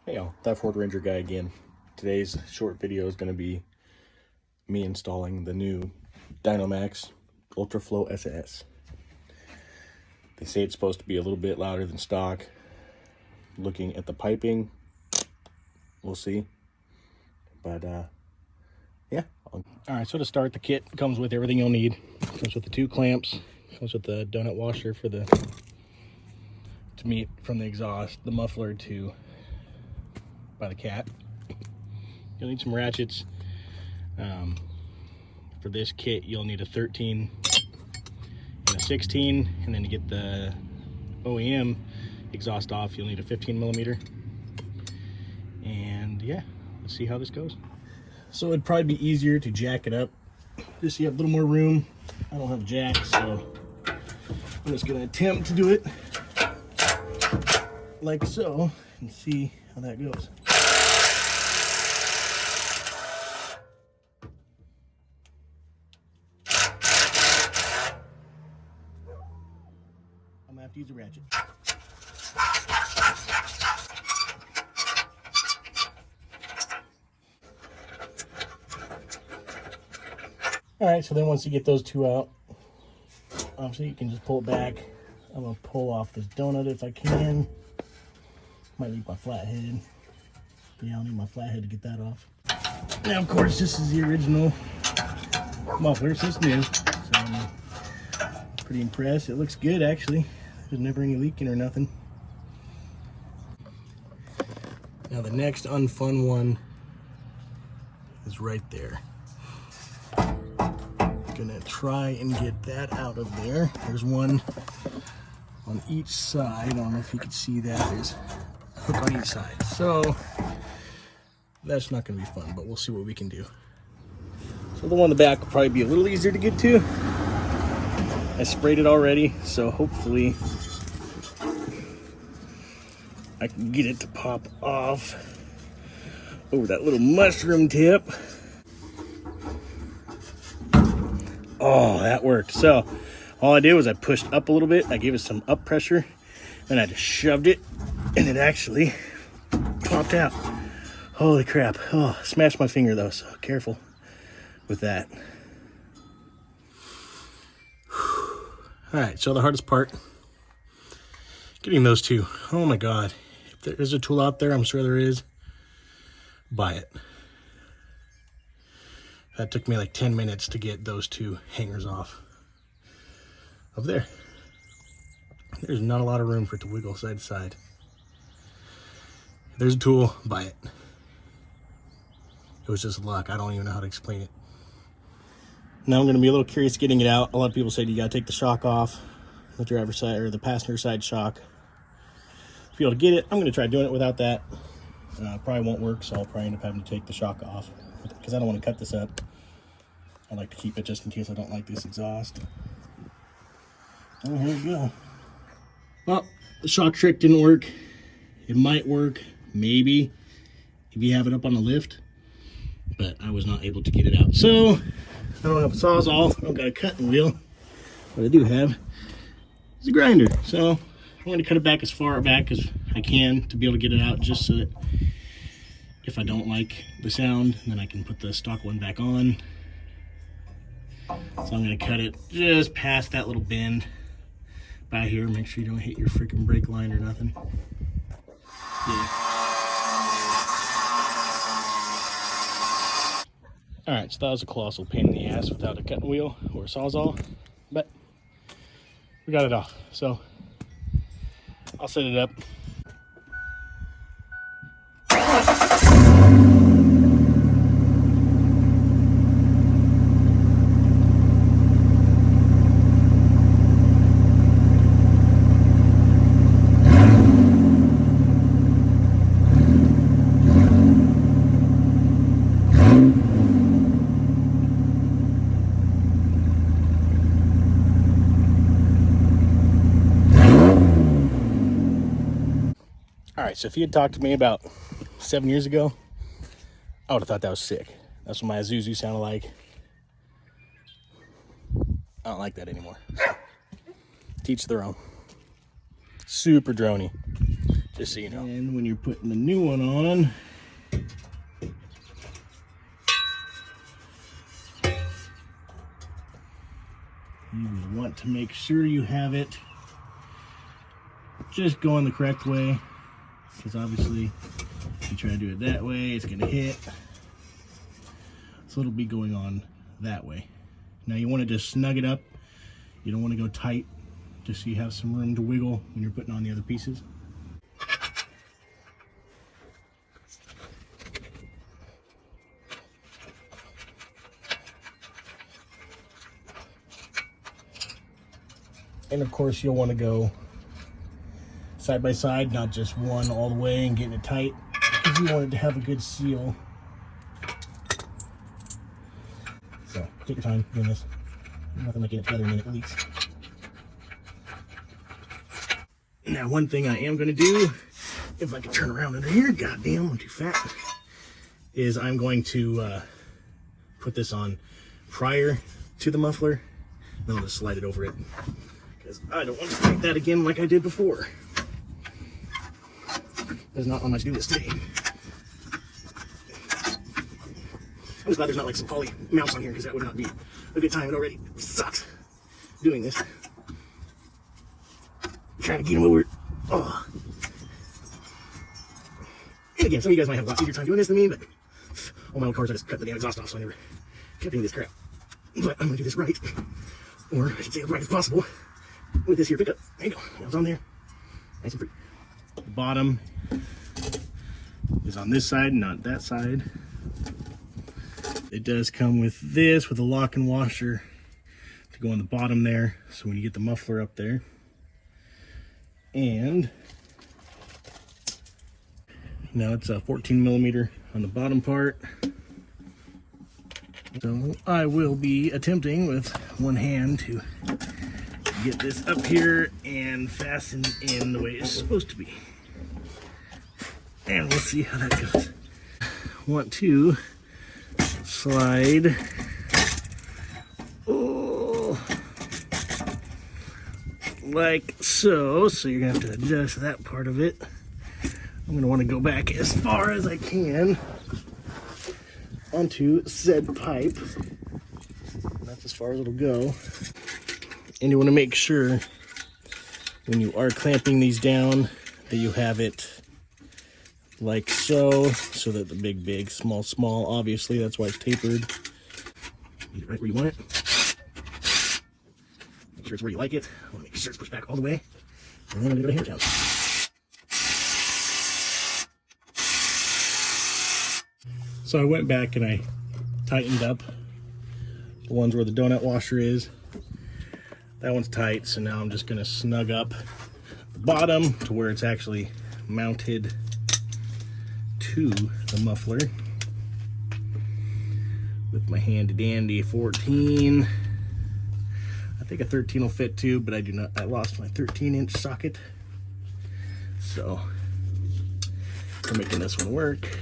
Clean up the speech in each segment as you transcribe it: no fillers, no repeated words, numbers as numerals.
Hey y'all, that Ford Ranger guy again. Today's short video is going to be me installing the new Dynomax Ultra-Flo SS. They say it's supposed to be a little bit louder than stock. Looking at the piping, we'll see. But yeah. Alright, so to start, the kit comes with everything you'll need. Comes with the 2 clamps, comes with the donut washer for to meet from the exhaust, the muffler to by the cat. You'll need some ratchets. For this kit, you'll need a 13 and a 16, and then to get the OEM exhaust off, you'll need a 15 millimeter. And yeah, let's see how this goes. So it'd probably be easier to jack it up, just so you have a little more room. I don't have jacks, so I'm just gonna attempt to do it like so and see how that goes. I'm gonna have to use a ratchet. Alright, so then once you get those 2 out, obviously you can just pull it back. I'm gonna pull off this donut if I can. Might need my flathead. Yeah, I'll need my flathead to get that off. Now, of course, this is the original muffler, so it's new. So I'm pretty impressed. It looks good, actually. There's never any leaking or nothing. Now, the next unfun one is right there. Gonna try and get that out of there. There's one on each side. I don't know if you can see that. There's a hook on each side. So that's not gonna be fun, but we'll see what we can do. So the one in the back will probably be a little easier to get to. I sprayed it already, so hopefully I can get it to pop off over that little mushroom tip. Oh, that worked. So all I did was I pushed up a little bit. I gave it some up pressure, and I just shoved it, and it actually popped out. Holy crap. Oh, smashed my finger though, so careful with that. All right, so the hardest part, getting those 2. Oh my God. If there is a tool out there, I'm sure there is, buy it. That took me like 10 minutes to get those 2 hangers off of there. There's not a lot of room for it to wiggle side to side. If there's a tool, buy it. It was just luck. I don't even know how to explain it. Now I'm gonna be a little curious getting it out. A lot of people say you gotta take the shock off, the driver's side or the passenger side shock. To be able to get it, I'm gonna try doing it without that. Probably won't work, so I'll probably end up having to take the shock off because I don't want to cut this up. I like to keep it just in case I don't like this exhaust. Oh, here we go. Well, the shock trick didn't work. It might work, maybe, if you have it up on the lift, but I was not able to get it out. So, I don't have a Sawzall, I don't got a cutting wheel. What I do have is a grinder. So, I'm going to cut it back as far back as I can to be able to get it out, just so that if I don't like the sound, then I can put the stock one back on. So I'm going to cut it just past that little bend by here. Make sure you don't hit your freaking brake line or nothing. Yeah. Alright, so that was a colossal pain in the ass without a cutting wheel or a Sawzall, but we got it off. So I'll set it up. All right, so if you had talked to me about 7 years ago, I would have thought that was sick. That's what my Isuzu sounded like. I don't like that anymore. So, teach their own. Super droney. just so you know. And when you're putting the new one on, you want to make sure you have it just going the correct way, because obviously if you try to do it that way, it's going to hit. So it'll be going on that way. Now you want to just snug it up. You don't want to go tight, just so you have some room to wiggle when you're putting on the other pieces. And of course you'll want to go side by side, not just one all the way and getting it tight, because you want it to have a good seal. So take your time doing this. Nothing like getting it together in a minute at least. Now one thing I am going to do, if I can turn around under here, goddamn I'm too fat, is I'm going to put this on prior to the muffler, then I'll just slide it over it, because I don't want to fight that again like I did before. There's not on my to-do list today. I'm just glad there's not like some poly mouse on here, because that would not be a good time. It already sucks doing this. I'm trying to get him over it. Oh. And again, some of you guys might have a lot easier time doing this than me, but all my old cars I just cut the damn exhaust off, so I never kept any of this crap. But I'm gonna do this right, or I should say as right as possible, with this here pickup. There you go. Now it's on there. Nice and free. The bottom is on this side, not that side. It does come with this, with a lock and washer to go on the bottom there, so when you get the muffler up there. And now it's a 14 millimeter on the bottom part. So I will be attempting with one hand to get this up here and fasten in the way it's supposed to be. And we'll see how that goes. Want to slide, oh, like so. So you're gonna have to adjust that part of it. I'm gonna want to go back as far as I can onto said pipe. That's as far as it'll go. And you want to make sure when you are clamping these down that you have it like so, so that the big, small, obviously that's why it's tapered. Get it right where you want it. Make sure it's where you like it. I want to make sure it's pushed back all the way. And then I'm going to go to hair down. So I went back and I tightened up the ones where the donut washer is. That one's tight, so now I'm just going to snug up the bottom to where it's actually mounted to the muffler with my handy dandy 14. I think a 13 will fit too, but I lost my 13-inch socket, so we're making this one work.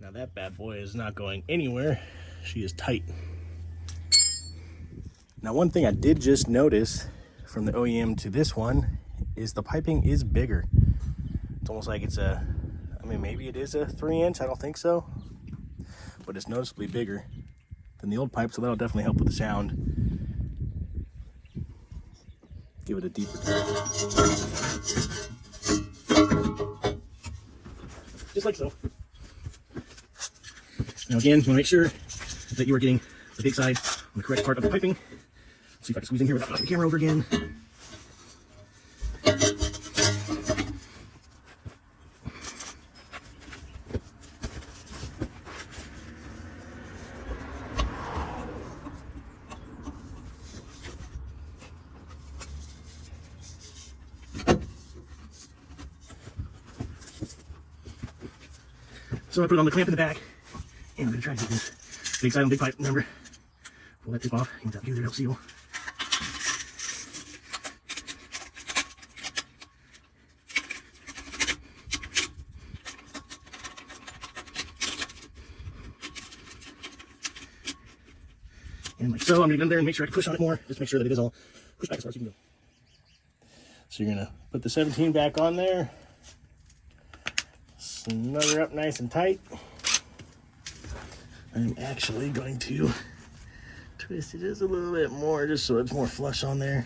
Now that bad boy is not going anywhere. She is tight. Now one thing I did just notice from the OEM to this one is the piping is bigger. It's almost like it's I mean maybe it is a 3-inch, I don't think so, but it's noticeably bigger than the old pipe, so that'll definitely help with the sound. Give it a deeper tone. Just like so. Now again, you want to make sure that you are getting the big side on the correct part of the piping. See if I can squeeze in here without knocking the camera over again. So I put it on the clamp in the back, and I'm going to try to get this big side on the big pipe. Remember, pull that tip off, and that together, it'll seal. And like So I'm gonna get in there and make sure I can push on it more, just make sure that it is all pushed back as far as you can go. So you're gonna put the 17 back on there, snug her up nice and tight. I'm actually going to twist it just a little bit more, just so it's more flush on there.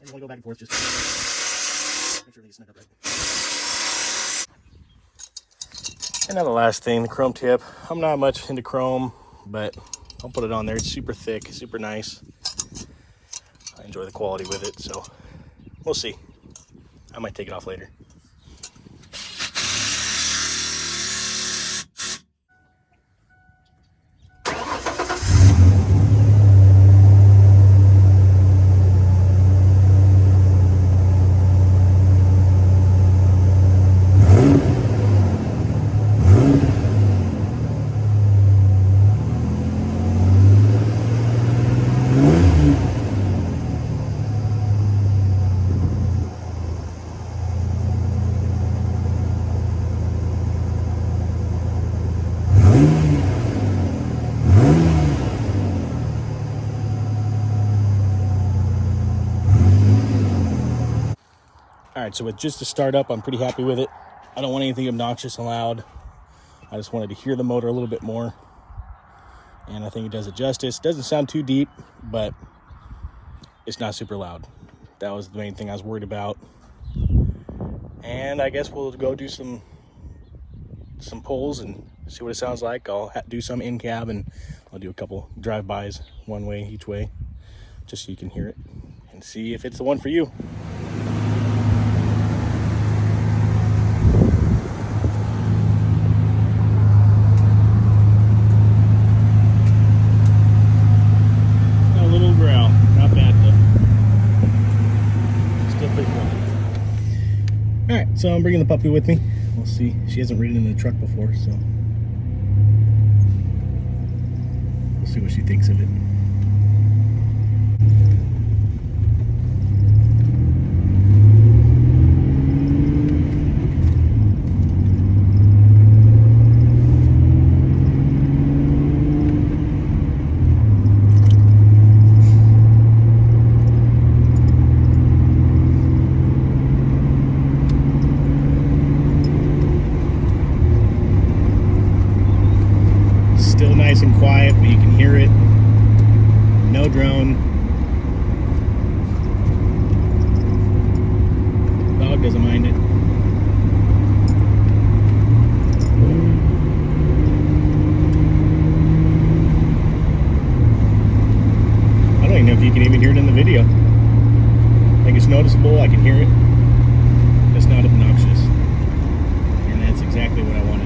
And you want to go back and forth, just make sure everything's snug up right. And now the last thing, the chrome tip. I'm not much into chrome, but I'll put it on there. It's super thick, super nice. I enjoy the quality with it, so we'll see. I might take it off later. All right, so with just the startup, I'm pretty happy with it. I don't want anything obnoxious and loud. I just wanted to hear the motor a little bit more. And I think it does it justice. Doesn't sound too deep, but it's not super loud. That was the main thing I was worried about. And I guess we'll go do some pulls and see what it sounds like. I'll do some in cab, and I'll do a couple drive-bys, one way each way, just so you can hear it and see if it's the one for you. Alright, so I'm bringing the puppy with me. We'll see. She hasn't ridden in the truck before, so we'll see what she thinks of it. Still nice and quiet, but you can hear it. No drone. Dog doesn't mind it. I don't even know if you can even hear it in the video. Like, it's noticeable, I can hear it. It's not obnoxious. And that's exactly what I wanted.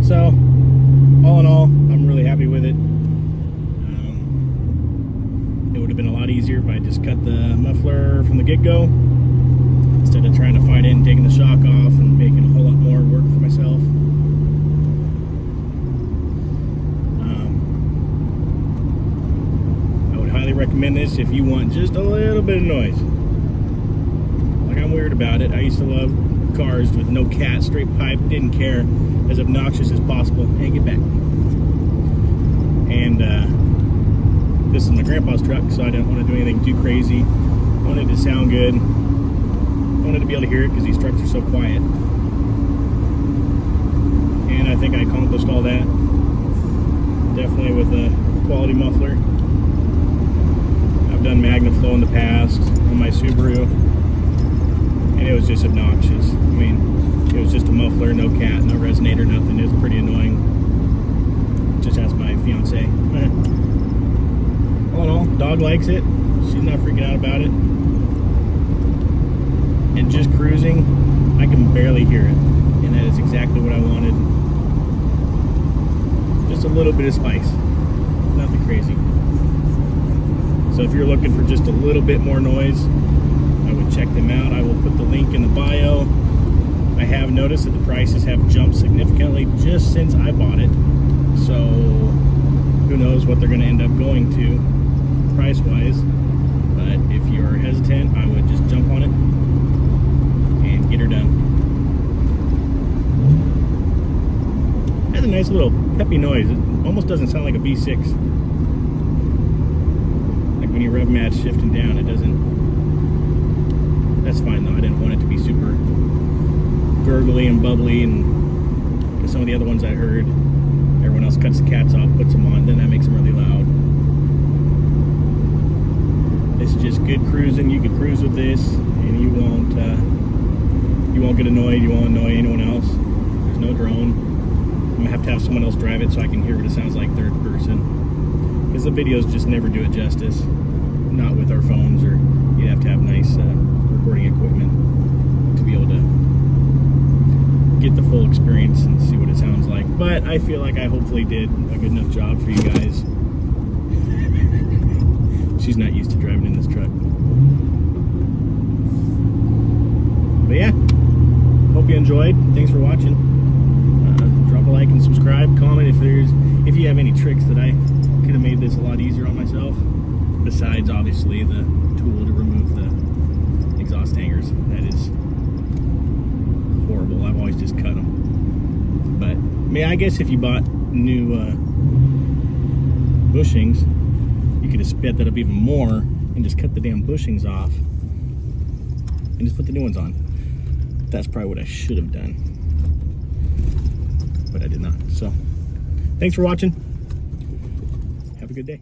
So, all in all, I'm really happy with it. It would have been a lot easier if I just cut the muffler from the get-go, instead of trying to fight in, taking the shock off, and making a whole lot more work for myself. I would highly recommend this if you want just a little bit of noise. Like, I'm weird about it. I used to love cars with no cat, straight pipe, didn't care, as obnoxious as possible. Hey, get back. And this is my grandpa's truck, so I didn't want to do anything too crazy. I wanted it to sound good. I wanted to be able to hear it because these trucks are so quiet. And I think I accomplished all that. Definitely with a quality muffler. I've done MagnaFlow in the past on my Subaru, and it was just obnoxious. I mean, it was just a muffler, no cat, no resonator, nothing. It was pretty annoying. Just ask my fiance. All in all, dog likes it. She's not freaking out about it. And just cruising, I can barely hear it. And that is exactly what I wanted. just a little bit of spice. Nothing crazy. So if you're looking for just a little bit more noise, I would check them out. I will put the link in the bio. I have noticed that the prices have jumped significantly just since I bought it. So who knows what they're going to end up going to price-wise. But if you're hesitant, I would just jump on it and get her done. It has a nice little peppy noise. It almost doesn't sound like a V6. Like when you rev match shifting down, it doesn't. That's fine though. I didn't want it to be super gurgly and bubbly, and because some of the other ones I heard, everyone else cuts the cats off, puts them on, then that makes them really loud. This is just good cruising. You can cruise with this, and you won't get annoyed. You won't annoy anyone else. There's no drone. I'm gonna have someone else drive it so I can hear what it sounds like third person, because the videos just never do it justice. Not with our phones, or you'd have to have nice recording equipment to be able to get the full experience and see what it sounds like. But I feel like I hopefully did a good enough job for you guys. She's not used to driving in this truck. But yeah, hope you enjoyed. Thanks for watching. Drop a like and subscribe. Comment if you have any tricks that I could have made this a lot easier on myself. Besides, obviously, the tool to remove the exhaust hangers. That is horrible. I've always just cut them. But I guess if you bought new bushings, you could have sped that up even more and just cut the damn bushings off and just put the new ones on. That's probably what I should have done, but I did not. So thanks for watching. Have a good day.